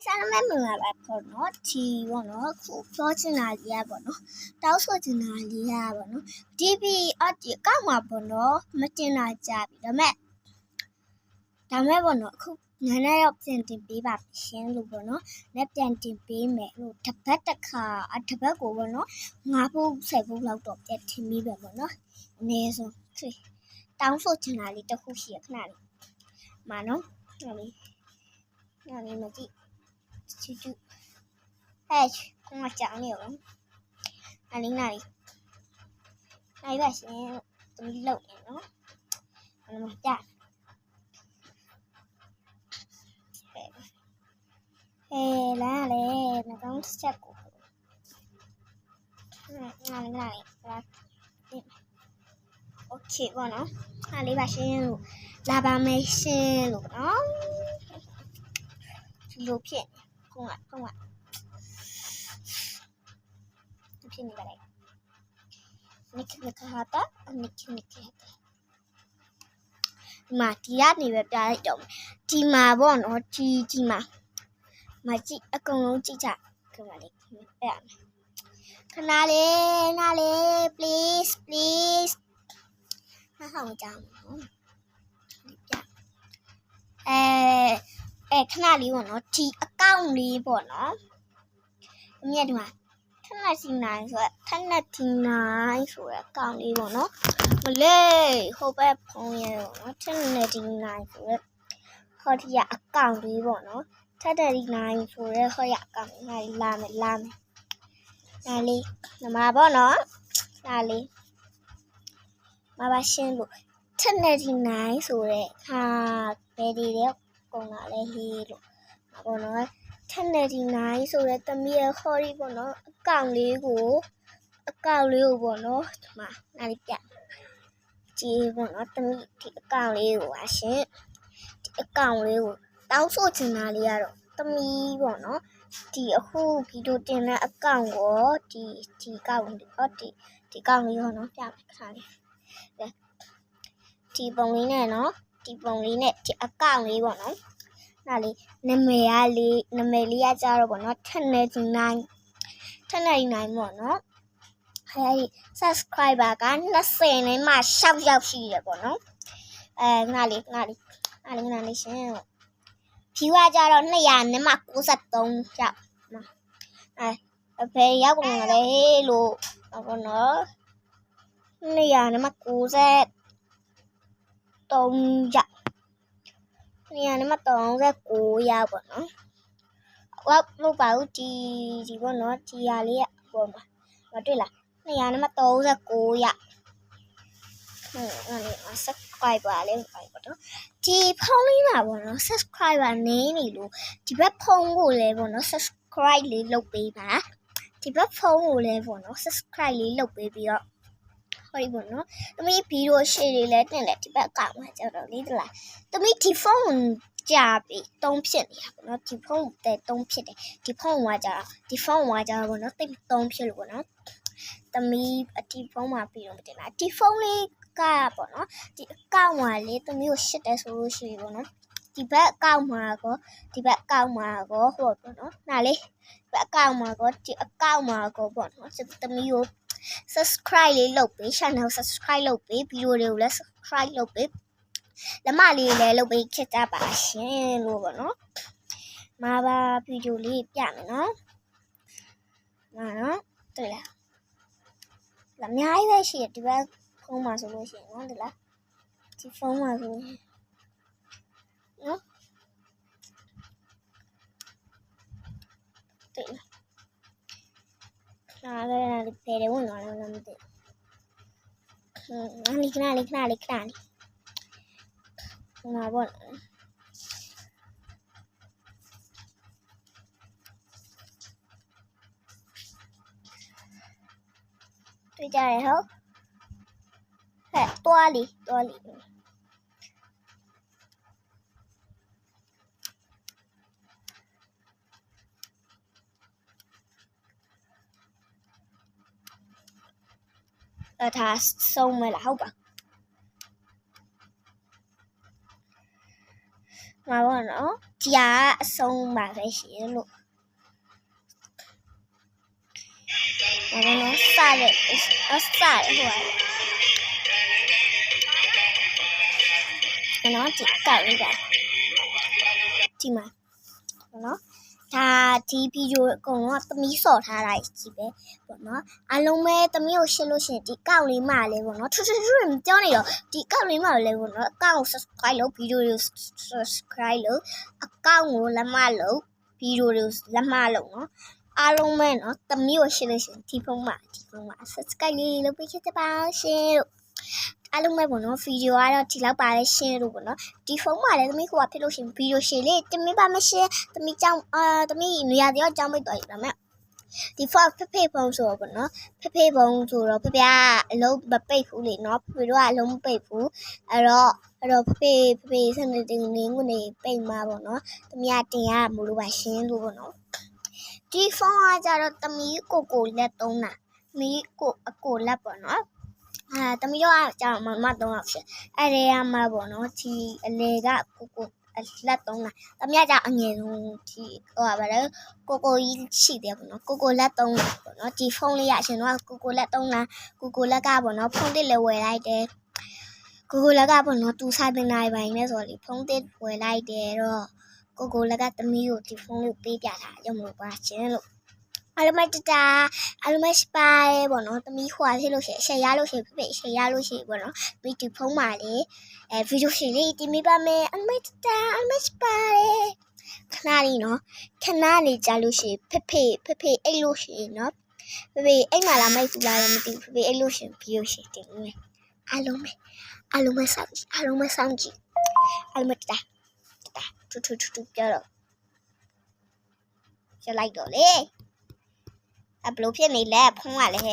Sana me mula ba pono ti bono ku fortuna liya bono tao so jina liya bono DB ati ka ma bono matin na ja bi da me bono ku nana yok pyan tin pi ba shin lu bono ne pyan tin pi me lu tabat takha tabat ko bono 5 phút 10 phút လောက်တော့ပြတ်ထင်းပြီးပဲပေါ့နော်အနည်းဆုံးတောင်းဆိုချင်တာလေးတစ်ခုရှိရခဏလေးမှာနော်ဟောလေးမကြည့်ချူချူကိုမကြောင်နေရောနိုင်ပါရှင်သူလောက်နေနော်မကြလာလေငါကောင်းချက်ကိုနိုင်โอเคပေါ့နော်ဟာလေးပါရှင်လို့လာပါမယ်ရှင်လို့နော်ဒီလိုဖြစ်ခုံးဖြစ်နေပါလေနိကဟာတာနိကမာဒီရနေပဲပြလိုက်တော့ဒီမှာပေါ့နော်ဒီမှာမကြည့်အကုန်လုံးကြည့်ကြခဏလေးပြရမယ်ခဏလေးနားလေး please ဟာဟောင်းကြောင်နော်ပြခဏလေးပေါ့နော်ဒီအကောင့်လေးပေါ့နော်အမြဲဒီမှာထက်လက်တင်နိုင်ဆိုတဲ့အကောင့်လေးပေါ့နော်မလေးဟိုဘက်ဖုန်းရဲ့ပေါ့နော်ထက်လက်တင်နိုင်ဆိုတဲ့ဟောဒီအကောင့်လေးပေါ့နော်ထက်လက်တင်နိုင်ဆိုတဲ့ဟောရအကောင့်လေးလာမယ်နားလေးနမပေါ့နော်နားလေးမပါရှင်းလို့ထက်လက်တင်နိုင်ဆိုတဲ့ဟာဘယ်ဒီလဲကုန်လာလဲဟေးလို့ပေါ့နော်ထက်လက်တင်နိုင်ဆိုတဲ့တမီးရဲ့ခေါ်ရီပေါ့နော်အကောင့်လေးကိုပေါ့နော်ဒီမှာနားလေးပြကြည့်ပေါ့နော်တမီးဒီအကောင့်လေးကိုပါရှင်ဒီအကောင့်လေးကိုတောင်းဆိုချင်တာလေးကတော့တမီးပေါ့နော်ဒီအခုဗီဒီယိုတင်တဲ့အကောင့်ကိုဒီအကောင့်လေးဒီအကောင့်လေးဟောနော်ပြမယ်ခါလေးဒီပုံလေးနဲ့နော်ဒီပုံလေးနဲ့ဒီအကောင့်လေးပေါ့နော်နားလေးနာမည်လေးကကြတော့ပေါ့နော်ထက်နေနိုင်ပေါ့နော်အဲဒီ subscriber က20နဲ့မှ6ယောက်ရှိတယ်ပေါ့နော်ငါလေးရှင် view ကကြတော့200နဲ့မှ93ယောက်ဘယ်ရောက်ကုန်လဲလို့ပေါ့နော်200နဲ့မှ93ယောက်200နဲ့မှ39ယောက်ပေါ့နော်လို့ပါဦးဒီပေါ့နော်ဒီဟာလေးကပေါ့မှာမတွေ့လား200နဲ့မှ39ယောက်subscriber လေးပေါ့နော်ဒီဖုန်းလေးမှာပေါ့နော် subscriber နည်းနေလို့ဒီဘက်ဖုန်းကိုလည်းပေါ့နော် subscribe လေးလုပ်ပေးပါဒီဘက်ဖုန်းကိုလည်းပေါ့နော် subscribe လေးလုပ်ပေးပြီးတော့ဟောဒီပေါ့နော်သမီးဗီဒီယိုရှေ့လေးလည်းတင်တယ်ဒီဘက်ကောက်မှာကျတော့လေးတလားသမီးဒီဖုန်းကြာပြီတုံးဖြစ်နေတာပေါ့နော်ဒီဖုန်းတဲ့တုံးဖြစ်တယ်ဒီဖုန်းကကြာပေါ့နော်တိတ်တုံးဖြစ်လို့ပေါ့နော်သမီးဒီဖုန်းမှာပြီးတော့မတင်လားဒီဖုန်းလေးကပေါ့နော်ဒီအကောင့်မှာလေသမီးကိုရှစ်တယ်ဆိုလို့ရှိပြီပေါ့နော်ဒီဘက်အကောင့်မှာကောဟောပေါ့နော်နားလေးဘက်အကောင့်မှာကောဒီအကောင့်မှာကောပေါ့နော်သမီးကို subscribe လေးလုပ်ပေး channel subscribe လုပ်ပေးဗီဒီယိုတွေကိုလည်း subscribe လုပ်ပေးလက်မလေးလည်းလုပ်ပေးခဲ့ကြပါရှင်လို့ပေါ့နော်မှာပါဗီဒီယိုလေးပြမယ်နော်တွေ့လားအများကြီးပဲရှိတယ်ဒီဘက်ဖုန်းမှာဆိုလို့ရှိရင်နော်ဒီလားဒီဖုန်းမှာဆိုနော်တွေ့လားဘယ်လိုဝင်လာလဲမသိဘူးခဏလေးမှာပေါ့တွေ့ကြရဟုတ်တွားလီဒါဆုံးမလားဟုတ်ပါမှာပေါ့နော် ဒီကအဆုံးပါပဲရှင်လို့ဘာလို့လဲစတယ်ဟိုနော်ဒီကောက်လေးပါဒီမှာနော်ဒါဒီဗီဒီယိုအကုန်လုံးသမီးစော်ထားတာကြီးပဲပေါ့နော်အားလုံးပဲသမီးကိုရှင်းလို့ရှင်ဒီကောက်လေးမှလည်းပေါ့နော်ထူးမပြောနေတော့ဒီကောက်လေးမှလည်းပေါ့နော်အကောင့်ကို subscribe လုပ်ဗီဒီယိုကို subscribe လုပ်အကောင့်ကိုလက်မလုပ်ဗီဒီယိုတွေကိုလက်မလုပ်နော်အားလုံးပဲနော်သမီးကိုရှင်းလို့ရှင်ဒီဖုန်းမှာ subscribe လေးလုပ်ပေးချင်ပါရှင်လို့အားလုံးပဲပေါ့နော်ဗီဒီယိုကတော့ဒီလောက်ပါလဲရှင်းလို့ပေါ့နော်ဒီဖုန်းမှာလည်းသမီးကဖြစ်လို့ရှင်ဗီဒီယိုရှင်းလေးတင်ပေးပါမရှင်သမီးကြောင့်သမီးနေရာတယောက်ကြောင်းမိတ်သွားပြီဒါမဲ့ဒီဖုန်းဖေဖုန်းဆိုတော့ပေါ့နော်ဖေဖုန်းဆိုတော့ဖေကအလုံးမပိတ်ဘူးလေနော်ဖေတို့ကအလုံးမပိတ်ဘူးအဲ့တော့ဖေစနေတင်နေငွေနေပိတ်မှာပေါ့နော်သမီးကတင်ရမလို့ပါရှင်းလို့ပေါ့နော်ဒီဖုန်းကကြတော့သမီးကိုလက်သုံးတာသမီးကိုအကိုလက်ပေါ့နော်တမီးတော့ကြောင်မတော့ဖြစ်အဲ့ဒီကမှာပေါ့နော်ဒီအလေကကိုလက်သုံးတာတမီးကအငယ်ဆုံးဒီဟိုပါလေကိုကြီးရှိတယ်ပေါ့နော်ကိုလက်သုံးတာပေါ့နော်ဒီဖုန်းလေးရရှင်တော့ကိုလက်သုံးတာကိုလက်ကပေါ့နော်ဖုန်းတစ်လည်းဝယ်လိုက်တယ်ကိုလက်ကပေါ့နော်သူစားတင်နိုင်ပိုင်းနဲ့ဆိုတော့လေဖုန်းတစ်ဝယ်လိုက်တယ်တော့ကိုလက်ကတမီးကိုဒီဖုန်းလေးပေးပြတာရုံလို့ပါရှင်လို့အားလုံးမတတာအားလုံးမစပါရဲပေါ့နော်သမီးခွာဖြစ်လို့ရှယ်ရလို့ရှယ်ဖေရှယ်ရလို့ရှယ်ပေါ့နော်ဗီဒီယိုဖုန်းပါလေဗီဒီယိုရှယ်လေးတင်ပေးပါမယ်အားလုံးမတတာအားလုံးမစပါရဲခဏလေးနော်ခဏလေးကြာလို့ရှယ်ဖေအိတ်လို့ရှယ်နော်ဖေအိတ်မှလာမိုက်ဘူးလားတော့မသိဘူးဖေအိတ်လို့ရှယ်ဗီဒီယိုရှယ်တင်မယ်အားလုံးမစောင့်ကြည့်အားလုံးမတတာထူပြောတော့ရလိုက်တော့လေဘလို့ဖြစ်နေလဲဖုန်းကလည်း